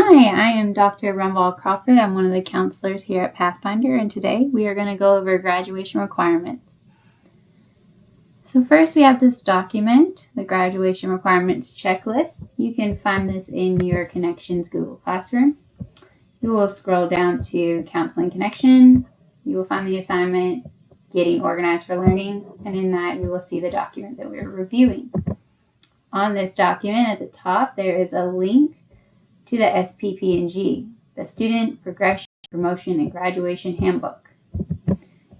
Hi, I am Dr. Rumval Crawford. I'm one of the counselors here at Pathfinder, and today we are going to go over graduation requirements. So first we have this document, the graduation requirements checklist. You can find this in your Connections Google Classroom. You will scroll down to Counseling Connection. You will find the assignment, Getting Organized for Learning, and in that you will see the document that we're reviewing. On this document at the top, there is a link to the SPP&G, the Student Progression, Promotion, and Graduation Handbook.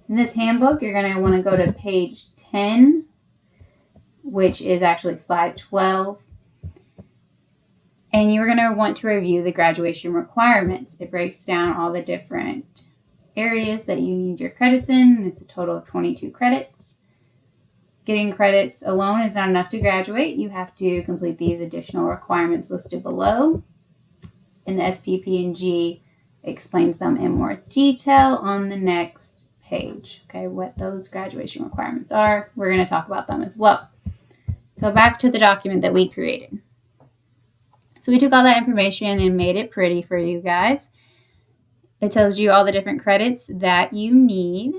In this handbook, you're going to want to go to page 10, which is actually slide 12, and you're going to want to review the graduation requirements. It breaks down all the different areas that you need your credits in. It's a total of 22 credits. Getting credits alone is not enough to graduate. You have to complete these additional requirements listed below. And the SPP&G explains them in more detail on the next page. Okay, what those graduation requirements are. We're going to talk about them as well. So back to the document that we created. So we took all that information and made it pretty for you guys. It tells you all the different credits that you need.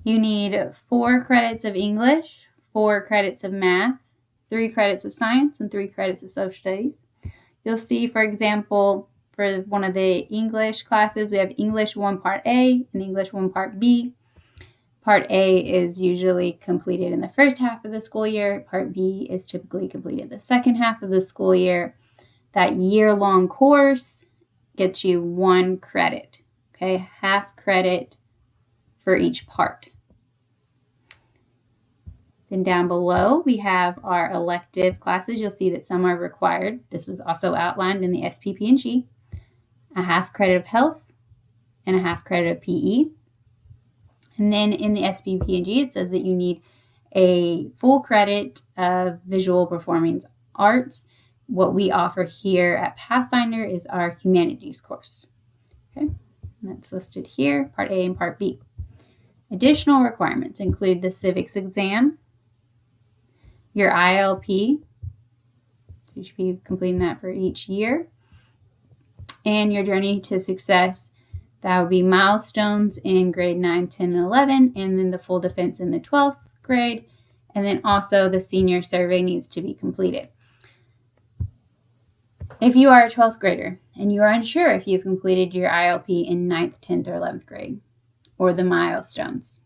You need 4 credits of English, 4 credits of math, 3 credits of science, and 3 credits of social studies. You'll see, for example, for one of the English classes, we have English 1 Part A and English 1 Part B. Part A is usually completed in the first half of the school year. Part B is typically completed the second half of the school year. That year-long course gets you 1 credit, okay? Half credit for each part. Then down below, we have our elective classes. You'll see that some are required. This was also outlined in the SPP&G. A half credit of health and a half credit of PE. And then in the SPP&G, it says that you need a full credit of visual performing arts. What we offer here at Pathfinder is our humanities course. Okay, and that's listed here, Part A and Part B. Additional requirements include the civics exam, your ILP, so you should be completing that for each year, and your journey to success. That would be milestones in grade 9, 10, and 11, and then the full defense in the 12th grade, and then also the senior survey needs to be completed. If you are a 12th grader and you are unsure if you've completed your ILP in 9th, 10th, or 11th grade, or the milestones,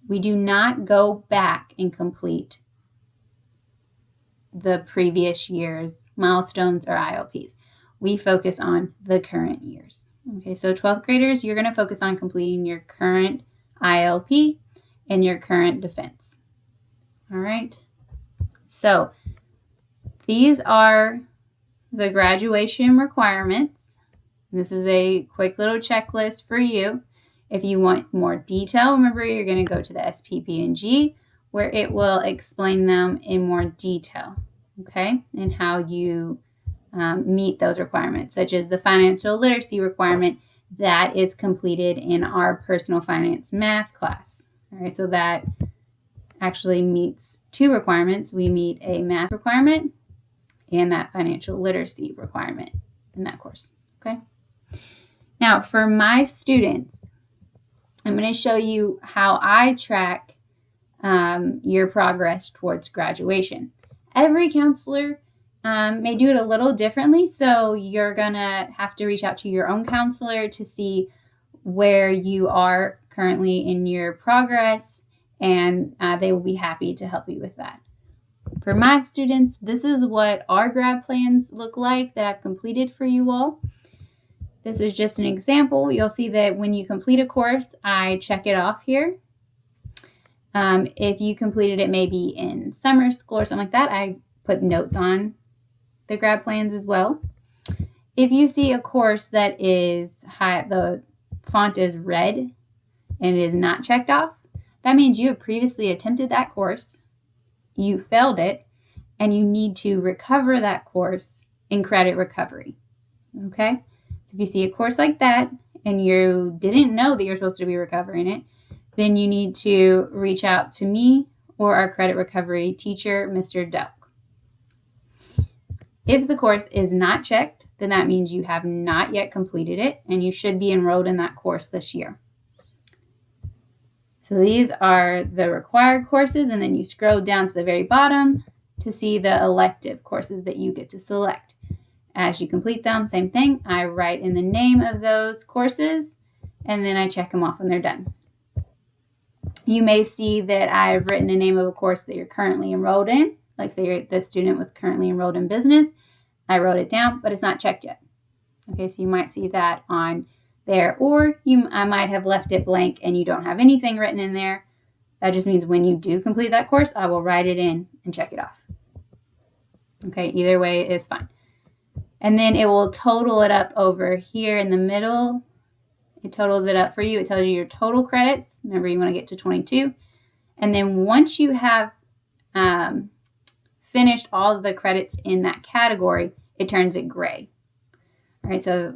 we do not go back and complete the previous year's milestones or ILPs. We focus on the current years. Okay, so 12th graders, you're going to focus on completing your current ILP and your current defense. All right, so these are the graduation requirements. This is a quick little checklist for you. If you want more detail, remember you're going to go to the SPP&G where it will explain them in more detail, okay, and how you meet those requirements, such as the financial literacy requirement that is completed in our personal finance math class. All right, so that actually meets 2 requirements. We meet a math requirement and that financial literacy requirement in that course, okay? Now, for my students, I'm going to show you how I track your progress towards graduation. Every counselor may do it a little differently, so you're going to have to reach out to your own counselor to see where you are currently in your progress, and they will be happy to help you with that. For my students, this is what our grad plans look like that I've completed for you all. This is just an example. You'll see that when you complete a course, I check it off here. If you completed it maybe in summer school or something like that, I put notes on the grad plans as well. If you see a course that is the font is red and it is not checked off, that means you have previously attempted that course, you failed it, and you need to recover that course in credit recovery. Okay? So if you see a course like that and you didn't know that you're supposed to be recovering it, then you need to reach out to me or our credit recovery teacher, Mr. Delk. If the course is not checked, then that means you have not yet completed it and you should be enrolled in that course this year. So these are the required courses, and then you scroll down to the very bottom to see the elective courses that you get to select. As you complete them, same thing, I write in the name of those courses and then I check them off when they're done. You may see that I've written the name of a course that you're currently enrolled in. Like say the student was currently enrolled in business. I wrote it down, but it's not checked yet. Okay, so you might see that on there, or I might have left it blank and you don't have anything written in there. That just means when you do complete that course, I will write it in and check it off. Okay, either way is fine. And then it will total it up over here in the middle. It totals it up for you. It tells you your total credits. Remember, you want to get to 22. And then once you have finished all of the credits in that category, it turns it gray. All right, so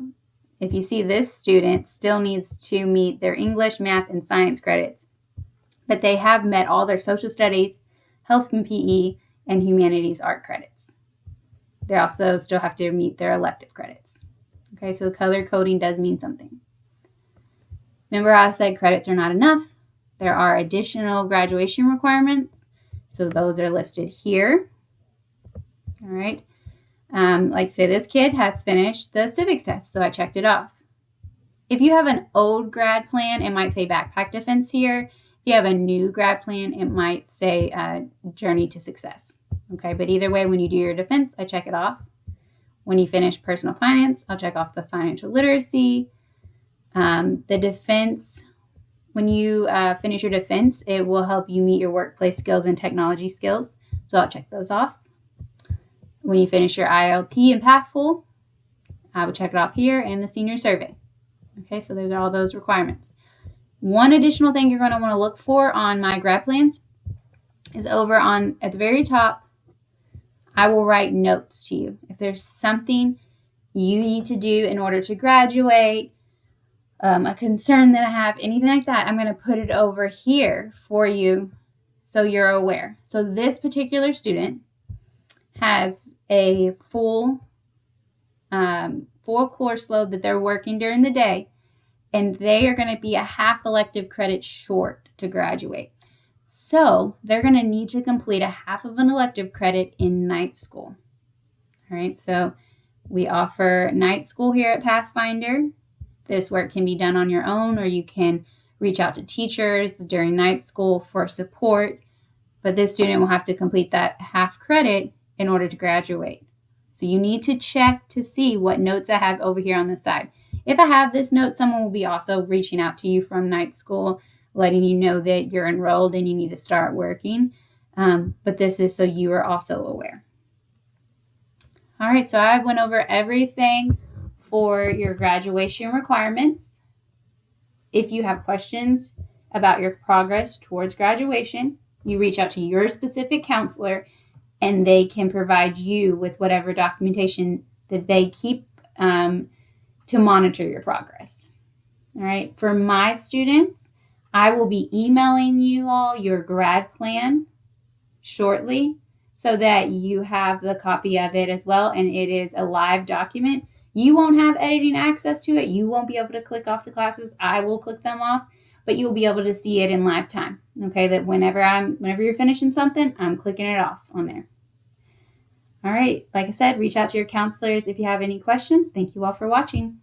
if you see this student still needs to meet their English, math, and science credits, but they have met all their social studies, health and PE, and humanities art credits. They also still have to meet their elective credits. Okay, so color coding does mean something. Remember how I said credits are not enough? There are additional graduation requirements. So those are listed here. All right. Like say this kid has finished the civics test, so I checked it off. If you have an old grad plan, it might say backpack defense here. If you have a new grad plan, it might say journey to success. Okay, but either way, when you do your defense, I check it off. When you finish personal finance, I'll check off the financial literacy. The defense, when you finish your defense, it will help you meet your workplace skills and technology skills. So I'll check those off. When you finish your ILP and Pathful, I will check it off here, and the senior survey. Okay, so those are all those requirements. One additional thing you're going to want to look for on my grad plans is over at the very top, I will write notes to you. If there's something you need to do in order to graduate, a concern that I have, anything like that, I'm going to put it over here for you so you're aware. So this particular student has a full course load that they're working during the day, and they are going to be a half elective credit short to graduate. So they're going to need to complete a half of an elective credit in night school. All right, so we offer night school here at Pathfinder. This work can be done on your own, or you can reach out to teachers during night school for support. But this student will have to complete that half credit in order to graduate. So you need to check to see what notes I have over here on the side. If I have this note, someone will be also reaching out to you from night school, letting you know that you're enrolled and you need to start working. But this is so you are also aware. All right, so I went over everything for your graduation requirements. If you have questions about your progress towards graduation, you reach out to your specific counselor, and they can provide you with whatever documentation that they keep to monitor your progress. All right, for my students, I will be emailing you all your grad plan shortly so that you have the copy of it as well, and it is a live document. You won't have editing access to it. You won't be able to click off the classes. I will click them off, but you'll be able to see it in live time. Okay, that whenever you're finishing something, I'm clicking it off on there. All right, like I said, reach out to your counselors if you have any questions. Thank you all for watching.